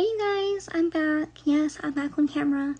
Hey guys, I'm back. Yes, I'm back on camera.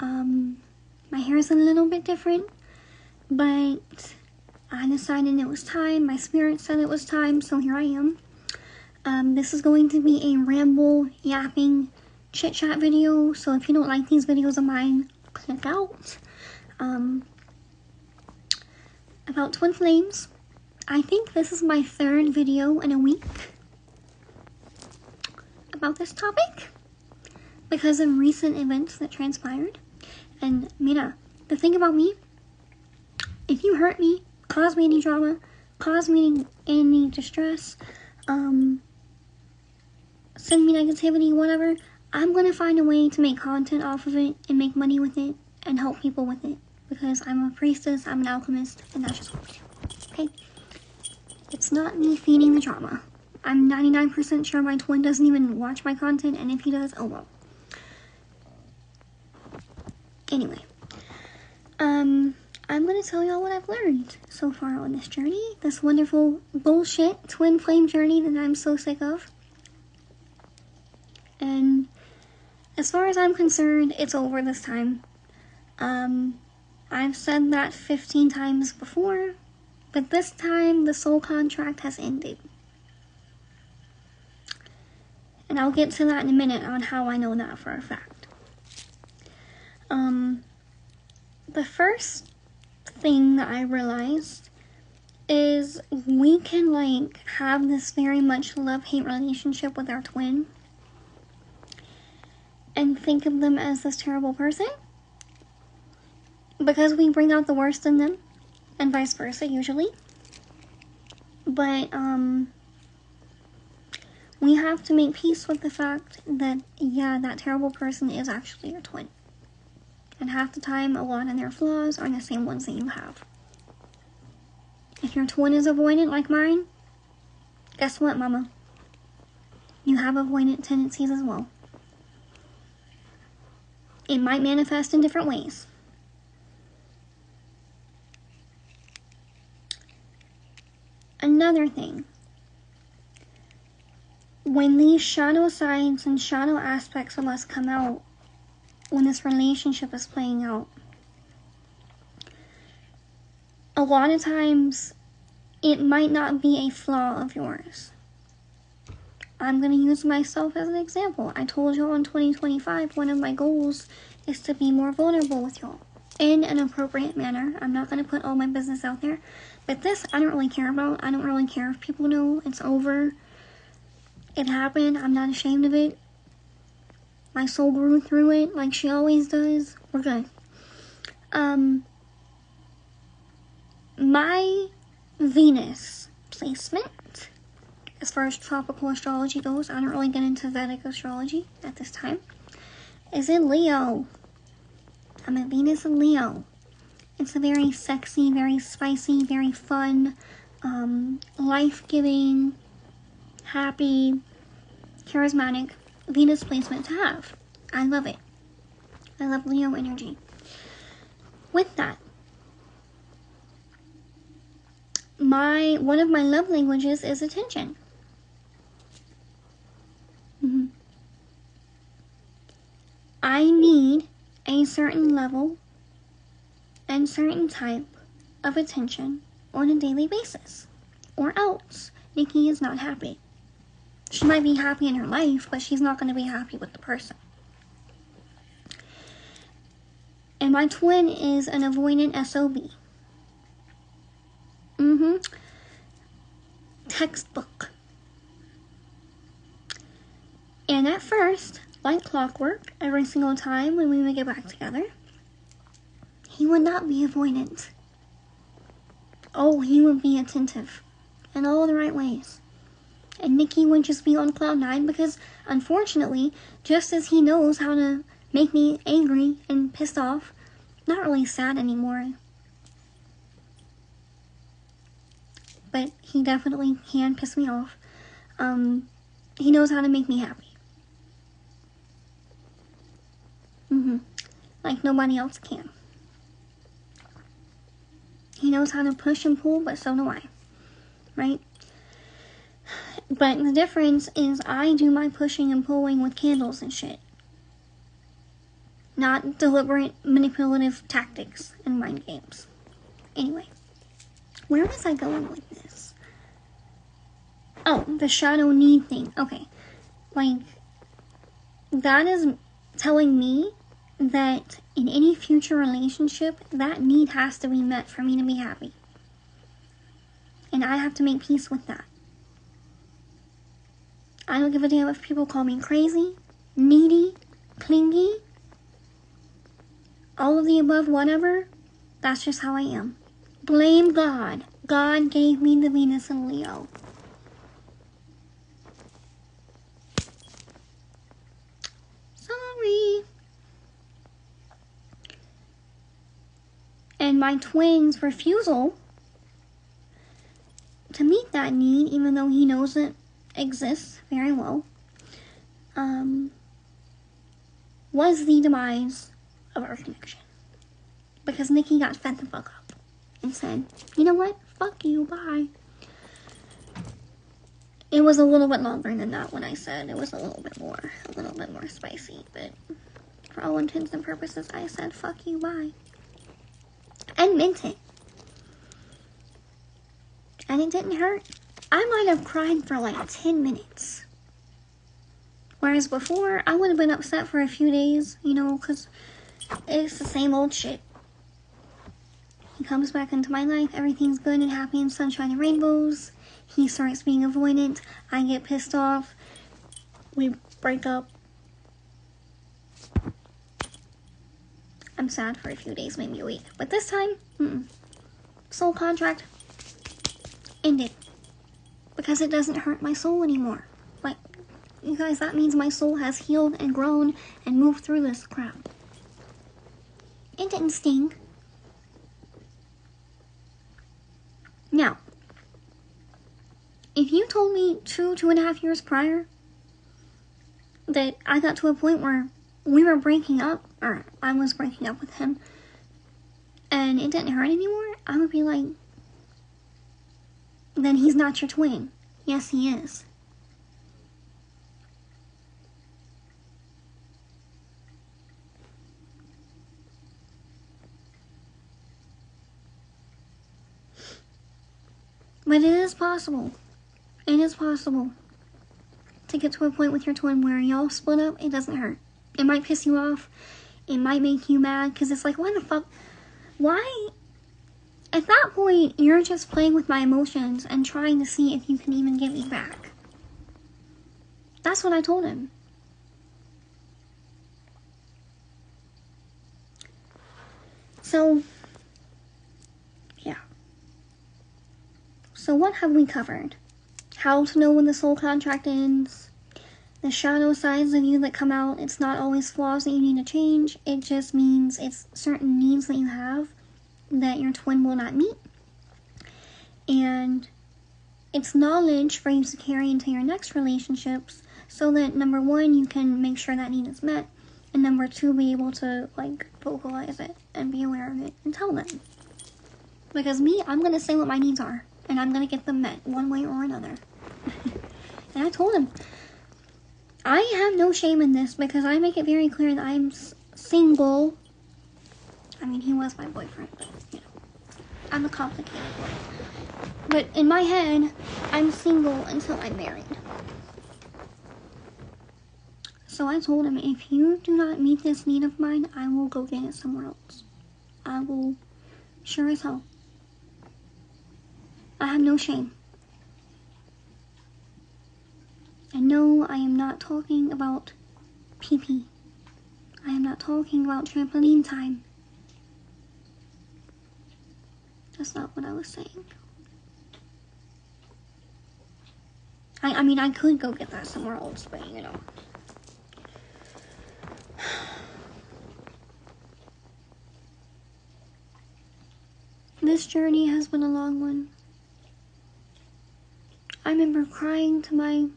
My hair is a little bit different, but I decided it was time. My spirit said it was time, so here I am. This is going to be a ramble, yapping, chit-chat video, so if you don't like these videos of mine, click out. About twin flames. I think this is my third video in a week about this topic because of recent events that transpired. And mira, the thing about me, if you hurt me, cause me any drama, cause me any distress, send me negativity, whatever, I'm gonna find a way to make content off of it and make money with it and help people with it, because I'm a priestess, I'm an alchemist, and that's just what we do. Okay? It's not me feeding the drama. I'm 99% sure my twin doesn't even watch my content, and if he does, oh well. Anyway, I'm gonna tell y'all what I've learned so far on this journey, this wonderful bullshit twin flame journey that I'm so sick of. And as far as I'm concerned, it's over this time. I've said that 15 times before, but this time the soul contract has ended. And I'll get to that in a minute on how I know that for a fact. The first thing that I realized is we can have this very much love-hate relationship with our twin and think of them as this terrible person because we bring out the worst in them, and vice versa usually. But we have to make peace with the fact that, yeah, that terrible person is actually your twin. And half the time, a lot of their flaws are the same ones that you have. If your twin is avoidant like mine, guess what, mama? You have avoidant tendencies as well. It might manifest in different ways. Another thing. When these shadow sides and shadow aspects of us come out, when this relationship is playing out, a lot of times it might not be a flaw of yours. I'm going to use myself as an example. I told y'all in 2025, one of my goals is to be more vulnerable with y'all in an appropriate manner. I'm not going to put all my business out there, but this I don't really care about. I don't really care if people know. It's over. It happened. I'm not ashamed of it. My soul grew through it like she always does. We're good. My Venus placement, as far as tropical astrology goes, I don't really get into Vedic astrology at this time, is in Leo. I'm a Venus in Leo. It's a very sexy, very spicy, very fun, life-giving, happy, charismatic Venus placement to have. I love it. I love Leo energy. With that, one of my love languages is attention. I need a certain level and certain type of attention on a daily basis, or else Nikki is not happy. She might be happy in her life, but she's not going to be happy with the person. And my twin is an avoidant SOB. Textbook. And at first, like clockwork, every single time when we would get back together, he would not be avoidant. Oh, he would be attentive in all the right ways. And Nikki would just be on cloud 9 because, unfortunately, just as he knows how to make me angry and pissed off, not really sad anymore, but he definitely can piss me off, he knows how to make me happy. Like nobody else can. He knows how to push and pull, but so do I, right? But the difference is I do my pushing and pulling with candles and shit. Not deliberate manipulative tactics and mind games. Anyway, where was I going with this? Oh, the shadow need thing. Okay. Like, that is telling me that in any future relationship, that need has to be met for me to be happy. And I have to make peace with that. I don't give a damn if people call me crazy, needy, clingy, all of the above, whatever. That's just how I am. Blame God. God gave me the Venus in Leo. Sorry. And my twin's refusal to meet that need, even though he knows it exists very well, was the demise of our connection. Because Nikki got fed the fuck up and said, you know what? Fuck you, bye. It was a little bit longer than that when I said it was a little bit more spicy, but for all intents and purposes, I said, fuck you, bye. And meant it. And it didn't hurt. I might have cried for like 10 minutes. Whereas before, I would have been upset for a few days, you know, because it's the same old shit. He comes back into my life, everything's good and happy and sunshine and rainbows. He starts being avoidant, I get pissed off, we break up. I'm sad for a few days, maybe a week. But this time, soul contract ended. Because it doesn't hurt my soul anymore. Like, you guys, that means my soul has healed and grown and moved through this crap. It didn't sting. Now, if you told me 2.5 years prior that I got to a point where we were breaking up, or I was breaking up with him, and it didn't hurt anymore, I would be like, then he's not your twin. Yes, he is. But it is possible. It is possible to get to a point with your twin where y'all split up, it doesn't hurt. It might piss you off. It might make you mad, because it's like, why the fuck? Why? At that point, you're just playing with my emotions and trying to see if you can even get me back. That's what I told him. So, yeah. So what have we covered? How to know when the soul contract ends. The shadow sides of you that come out. It's not always flaws that you need to change. It just means it's certain needs that you have that your twin will not meet. And it's knowledge for you to carry into your next relationships so that, number one, you can make sure that need is met. And number two, be able to, like, vocalize it and be aware of it and tell them. Because me, I'm going to say what my needs are. And I'm going to get them met one way or another. And I told him, I have no shame in this because I make it very clear that I'm single. I mean, he was my boyfriend, but, you know, I'm a complicated one. But in my head, I'm single until I'm married. So I told him, if you do not meet this need of mine, I will go get it somewhere else. I will, sure as hell. I have no shame. And no, I am not talking about pee-pee. I am not talking about trampoline time. That's not what I was saying. I mean, I could go get that somewhere else, but, you know. This journey has been a long one. I remember crying to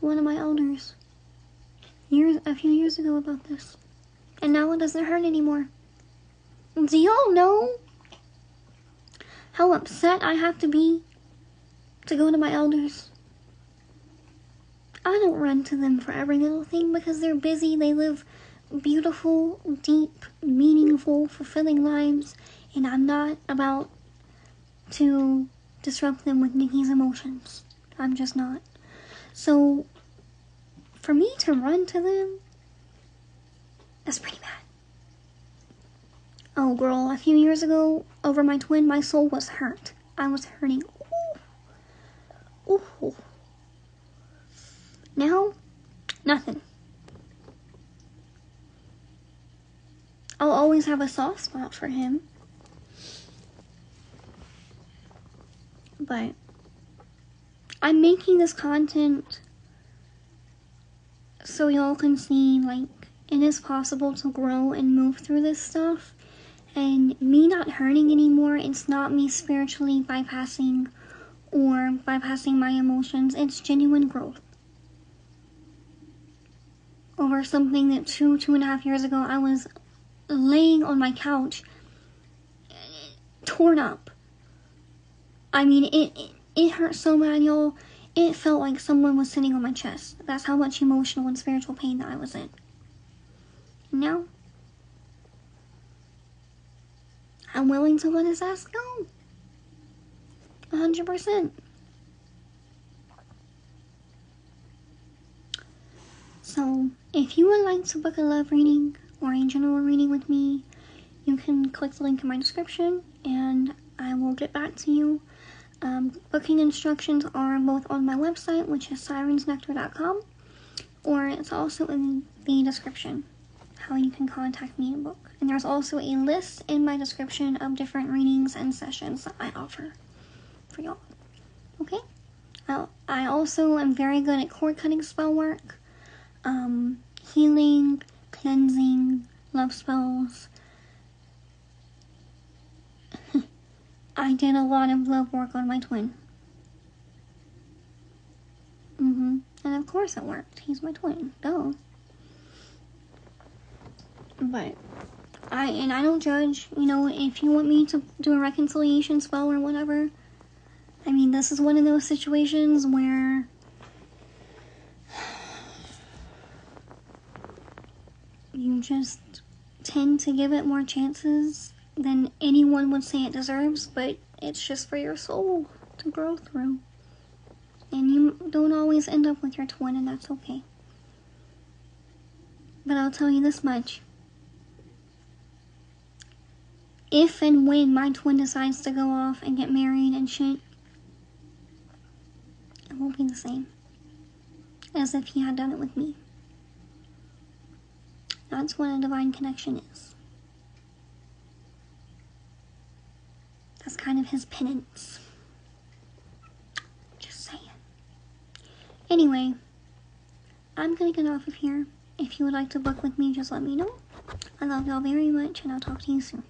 one of my elders a few years ago about this. And now it doesn't hurt anymore. Do y'all know how upset I have to be to go to my elders. I don't run to them for every little thing because they're busy. They live beautiful, deep, meaningful, fulfilling lives, and I'm not about to disrupt them with Nikki's emotions. I'm just not. So, for me to run to them, that's pretty bad. Oh, girl, a few years ago, over my twin, my soul was hurt. I was hurting. Ooh. Ooh. Now, nothing. I'll always have a soft spot for him. But I'm making this content so y'all can see, like, it is possible to grow and move through this stuff. And me not hurting anymore, it's not me spiritually bypassing my emotions. It's genuine growth. Over something that 2.5 years ago, I was laying on my couch, torn up. I mean, it hurt so bad, y'all. It felt like someone was sitting on my chest. That's how much emotional and spiritual pain that I was in. And now, I'm willing to let his ass go. 100%. So, if you would like to book a love reading or a general reading with me, you can click the link in my description and I will get back to you. Booking instructions are both on my website, which is sirensnectar.com, or it's also in the description, how you can contact me and book. And there's also a list in my description of different readings and sessions that I offer for y'all. Okay? I also am very good at cord cutting spell work, healing, cleansing, love spells. I did a lot of love work on my twin. And of course it worked. He's my twin. Duh. But I don't judge. You know, if you want me to do a reconciliation spell or whatever, I mean, this is one of those situations where you just tend to give it more chances than anyone would say it deserves, but it's just for your soul to grow through. And you don't always end up with your twin, and that's okay. But I'll tell you this much. If and when my twin decides to go off and get married and shit, it won't be the same as if he had done it with me. That's what a divine connection is. That's kind of his penance. Just saying. Anyway, I'm gonna get off of here. If you would like to book with me, just let me know. I love y'all very much, and I'll talk to you soon.